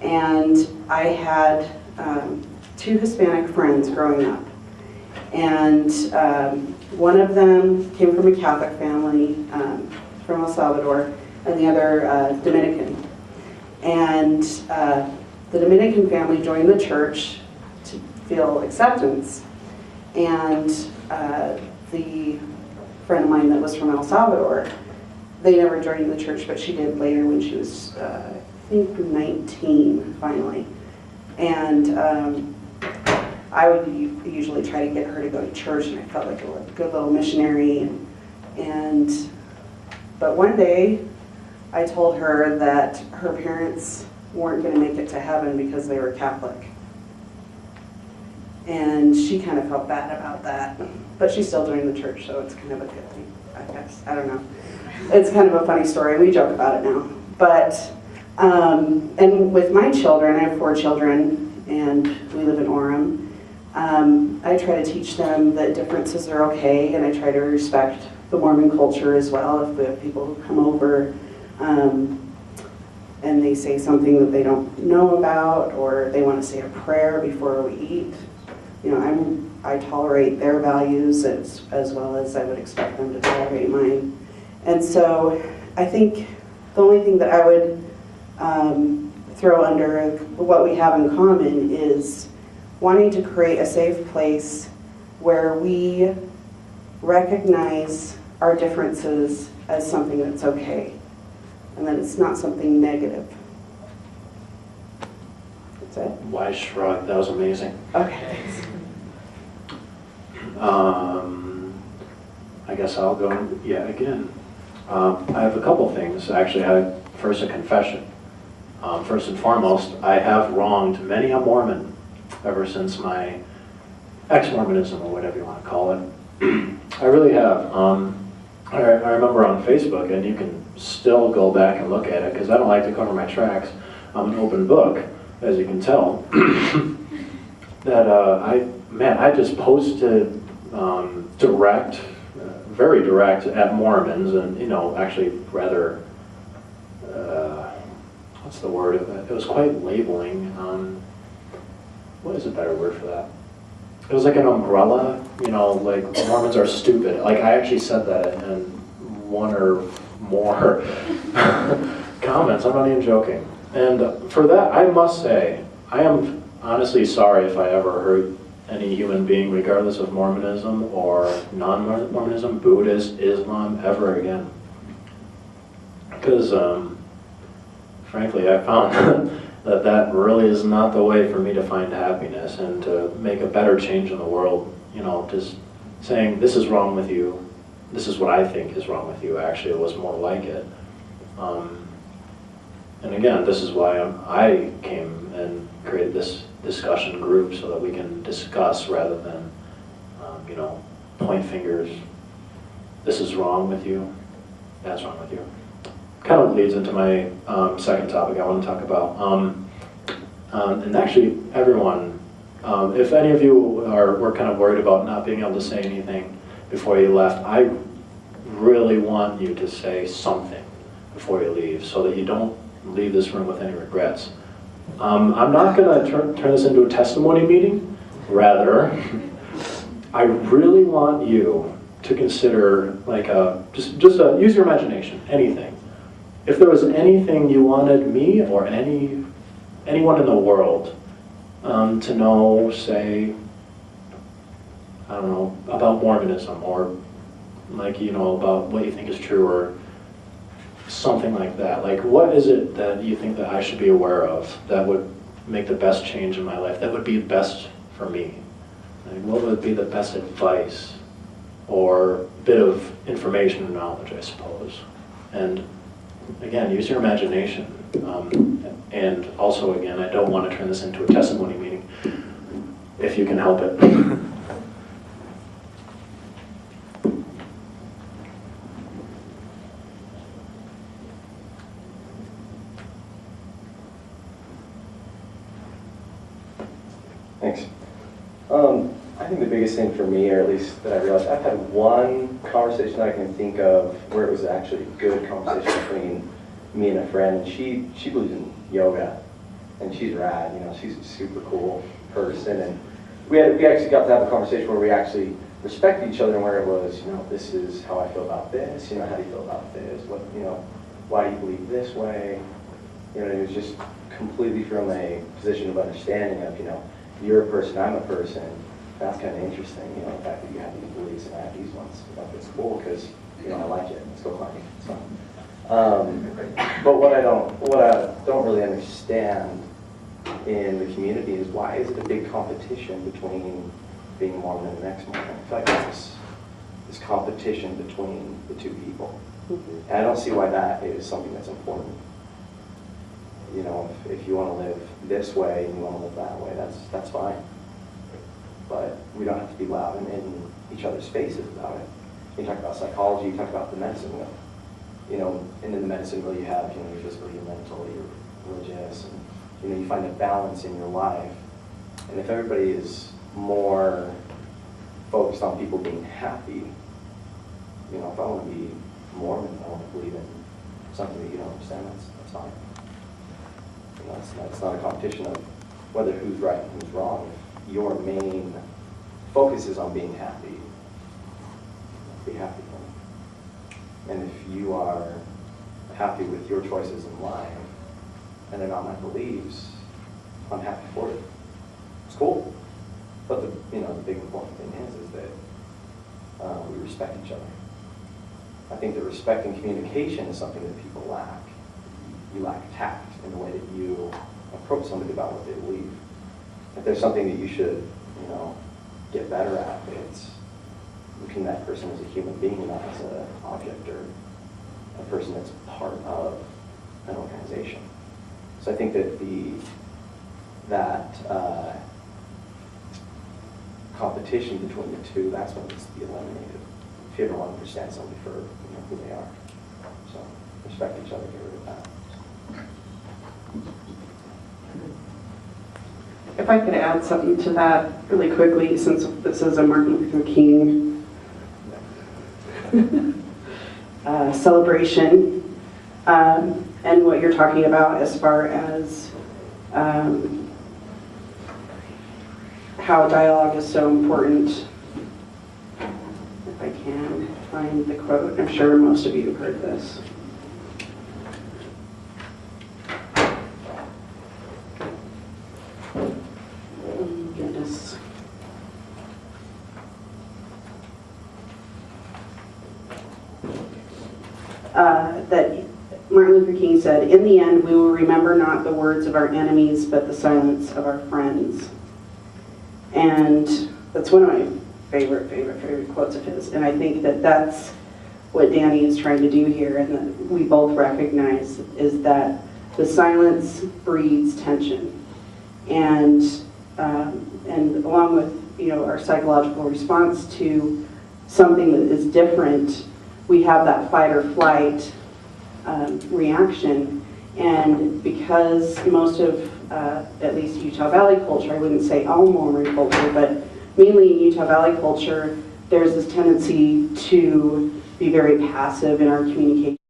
And I had two Hispanic friends growing up. And one of them came from a Catholic family from El Salvador, and the other Dominican. And the Dominican family joined the church to feel acceptance. And the friend of mine that was from El Salvador, they never joined the church, but she did later when she was, I think, 19, finally. And I would usually try to get her to go to church, and I felt like a good little missionary. But one day, I told her that her parents weren't going to make it to heaven because they were Catholic. And she kind of felt bad about that. But she still joined the church, so it's kind of a good thing, I guess. I don't know. It's kind of a funny story. We joke about it now. But, and with my children, I have 4 children, and we live in Orem. I try to teach them that differences are okay, and I try to respect the Mormon culture as well. If we have people who come over and they say something that they don't know about, or they want to say a prayer before we eat, you know, I tolerate their values as well as I would expect them to tolerate mine. And so I think the only thing that I would throw under what we have in common is wanting to create a safe place where we recognize our differences as something that's okay, and that it's not something negative. That's it? Wise shrug, that was amazing. Okay. I guess I'll go yet again. I have a couple things. Actually, first a confession. First and foremost, I have wronged many a Mormon ever since my ex-mormonism, or whatever you want to call it. I really have. I remember on Facebook, and you can still go back and look at it, because I don't like to cover my tracks. I'm an open book, as you can tell. That I just posted very direct at Mormons, and actually rather, what's the word? It was quite labeling. What is a better word for that? It was like an umbrella, like Mormons are stupid. Like I actually said that in one or more comments. I'm not even joking. And for that, I must say, I am honestly sorry if I ever hurt any human being, regardless of Mormonism or non-Mormonism, Buddhist, Islam, ever again. Because, frankly, I found that really is not the way for me to find happiness and to make a better change in the world. Just saying, this is wrong with you, this is what I think is wrong with you. Actually, it was more like it. And again, this is why I came and created this discussion group, so that we can discuss rather than, point fingers. This is wrong with you, that's wrong with you. Kind of leads into my second topic I want to talk about. And actually, everyone, if any of you were kind of worried about not being able to say anything before you left, I really want you to say something before you leave, so that you don't leave this room with any regrets. I'm not going to turn this into a testimony meeting. Rather, I really want you to consider, like, just use your imagination, anything. If there was anything you wanted me or anyone in the world to know, say, I don't know, about Mormonism, or like, about what you think is true, or something like that. Like, what is it that you think that I should be aware of that would make the best change in my life, that would be best for me? Like, what would be the best advice or bit of information or knowledge, I suppose? And again, use your imagination. And also, again, I don't want to turn this into a testimony meeting, if you can help it. Thanks. I think the biggest thing for me, or at least that I realized, I've had one conversation I can think of where it was actually a good conversation between me and a friend, and she believes in yoga. and she's rad, you know, she's a super cool person, and we actually got to have a conversation where we actually respect each other, and where it was, you know, this is how I feel about this, you know, how do you feel about this, what, you know, why do you believe this way, you know, it was just completely from a position of understanding of, you know, you're a person, I'm a person. That's kind of interesting, you know, the fact that you have these beliefs and I have these ones. You know, it's cool because, you know, I like it. Let's go climbing. It's fun. But what I don't really understand in the community is, why is it a big competition between being a Mormon and an ex-Mormon? I feel like it's this competition between the two people. And I don't see why that is something that's important. You know, if you want to live this way and you want to live that way, that's fine. But we don't have to be loud in each other's faces about it. You talk about psychology, you talk about the medicine wheel. You know, and in the medicine wheel you have, you know, your physical, your mental, your religious, and, you know, you find a balance in your life. And if everybody is more focused on people being happy, you know, if I want to be Mormon, I want to believe in something that you don't understand, that's fine. You know, it's not a competition of whether who's right and who's wrong. If your main focus is on being happy, be happy. And if you are happy with your choices in life and they're not my beliefs, I'm happy for it. It's cool. But the big important thing is that we respect each other. I think that respect and communication is something that people lack. You lack tact in the way that you approach somebody about what they believe. If there's something that you should, you know, get better at, it's looking at that person as a human being, not as an object or a person that's part of an organization. So I think that that competition between the two, that's what needs to be eliminated. If you ever want to understand somebody for, you know, who they are. So respect each other, get rid of that. If I could add something to that really quickly, since this is a Martin Luther King celebration, and what you're talking about as far as how dialogue is so important. If I can find the quote, I'm sure most of you have heard this. Goodness. That Martin Luther King said, "In the end, we will remember not the words of our enemies, but the silence of our friends." And that's one of my favorite quotes of his. And I think that that's what Danny is trying to do here, and that we both recognize, is that the silence breeds tension. And along with, you know, our psychological response to something that is different, we have that fight or flight reaction. And because most of, at least Utah Valley culture, I wouldn't say all Mormon culture, but mainly in Utah Valley culture, there's this tendency to be very passive in our communication.